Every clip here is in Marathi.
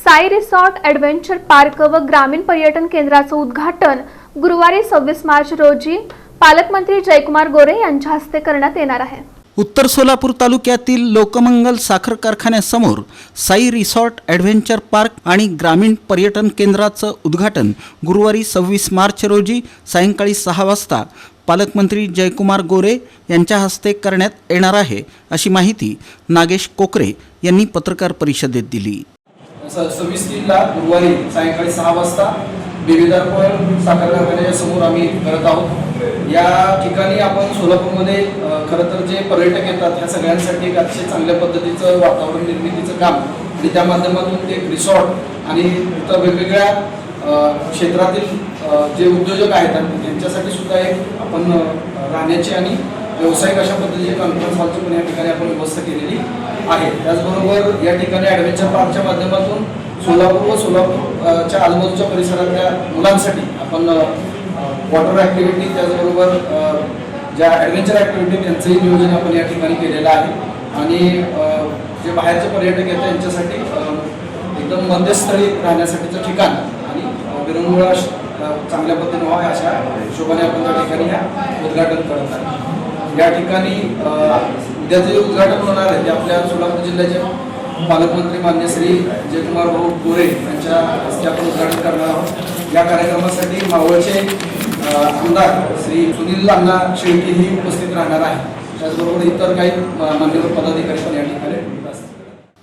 साई रिसॉर्ट ॲडव्हेंचर पार्क व ग्रामीण पर्यटन केंद्राचं उद्घाटन गुरुवारी 26 मार्च रोजी पालकमंत्री जयकुमार गोरे यांच्या हस्ते करण्यात येणार आहे। उत्तर सोलापूर तालुक्यातील लोकमंगल साखर कारखान्यासमोर साई रिसॉर्ट ॲडव्हेंचर पार्क आणि ग्रामीण पर्यटन केंद्राचं उद्घाटन गुरुवारी 26 मार्च रोजी सायंकाळी 6 वाजता पालकमंत्री जयकुमार गोरे यांच्या हस्ते करण्यात येणार आहे, अशी माहिती नागेश कोकरे यांनी पत्रकार परिषदेत दिली। 26/3 गुरुवारी सायंकाळी 6 वाजता बेबीदार पॉइंट साखर कारखान्याच्या समोर आम्ही करत आहोत। या ठिकाणी आपण सोलापूरमध्ये खरं तर जे पर्यटक येतात ह्या सगळ्यांसाठी एक अतिशय चांगल्या पद्धतीचं वातावरण निर्मितीचं काम आणि त्या माध्यमातून ते रिसॉर्ट आणि इतर वेगवेगळ्या क्षेत्रातील जे उद्योजक आहेत त्यांच्यासाठी सुद्धा एक आपण राहण्याची आणि व्यावसायिक अशा पद्धतीचे कॉन्फरन्स हॉलची पण या ठिकाणी आपण व्यवस्था केलेली आहे। त्याचबरोबर या ठिकाणी ॲडव्हेंचर पार्कच्या माध्यमातून सोलापूर व सोलापूरच्या आजूबाजूच्या परिसरातल्या मुलांसाठी आपण वॉटर ॲक्टिव्हिटी त्याचबरोबर ज्या ॲडव्हेंचर ॲक्टिव्हिटी त्यांचंही नियोजन आपण या ठिकाणी केलेलं आहे आणि जे बाहेरचे पर्यटक आहेत त्यांच्यासाठी एकदम मध्यस्थळी राहण्यासाठीचं ठिकाण आणि विरंगुळा चांगल्या पद्धतीने व्हावं अशा हिशोबाने आपण त्या ठिकाणी उद्घाटन करत आहे। या ठिकाणी उद्याचे जे उद्घाटन होणार आहे ते आपल्या सोलापूर जिल्ह्याचे पालकमंत्री मान्य श्री जयकुमार भाऊ गोरे यांच्या हस्ते आपण उद्घाटन करणार आहोत। या कार्यक्रमासाठी मावळचे आमदार श्री सुनील अण्णा शेळके ही उपस्थित राहणार आहे। त्याचबरोबर इतर काही मान्यवर पदाधिकारी पण या ठिकाणी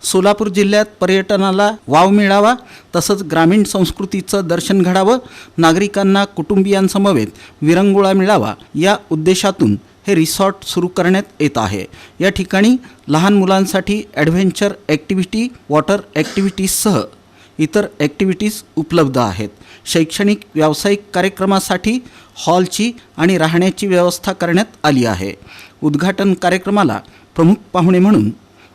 सोलापूर जिल्ह्यात पर्यटनाला वाव मिळावा, तसंच ग्रामीण संस्कृतीचं दर्शन घडावं, नागरिकांना कुटुंबियांसमवेत विरंगुळा मिळावा या उद्देशातून हे रिसॉर्ट सुरू करण्यात येत आहे। या ठिकाणी लहान मुलांसाठी ॲडव्हेंचर ॲक्टिव्हिटी, वॉटर ॲक्टिव्हिटीजसह इतर ॲक्टिव्हिटीज उपलब्ध आहेत। शैक्षणिक व्यावसायिक कार्यक्रमासाठी हॉलची आणि राहण्याची व्यवस्था करण्यात आली आहे। उद्घाटन कार्यक्रमाला प्रमुख पाहुणे म्हणून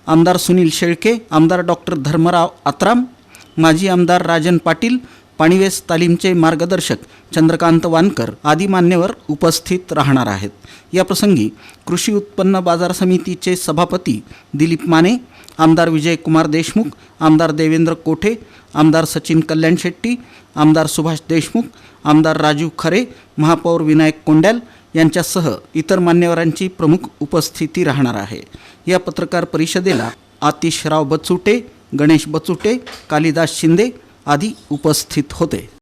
आमदार सुनील शेळके, आमदार डॉक्टर धर्मराव आत्राम, माजी आमदार राजन पाटील, पाणीवेस तालीमचे मार्गदर्शक चंद्रकांत वानकर आदी मान्यवर उपस्थित राहणार आहेत। या प्रसंगी कृषी उत्पन्न बाजार समितीचे सभापती दिलीप माने, आमदार विजयकुमार देशमुख, आमदार देवेंद्र कोठे, आमदार सचिन कल्याण शेट्टी, आमदार सुभाष देशमुख, आमदार राजू खरे, महापौर विनायक कोंड्याल यांच्यासह इतर मान्यवरांची प्रमुख उपस्थिती राहणार आहे। या पत्रकार परिषदेला आतिशराव बचुटे, गणेश बचुटे, कालिदास शिंदे आदी उपस्थित होते।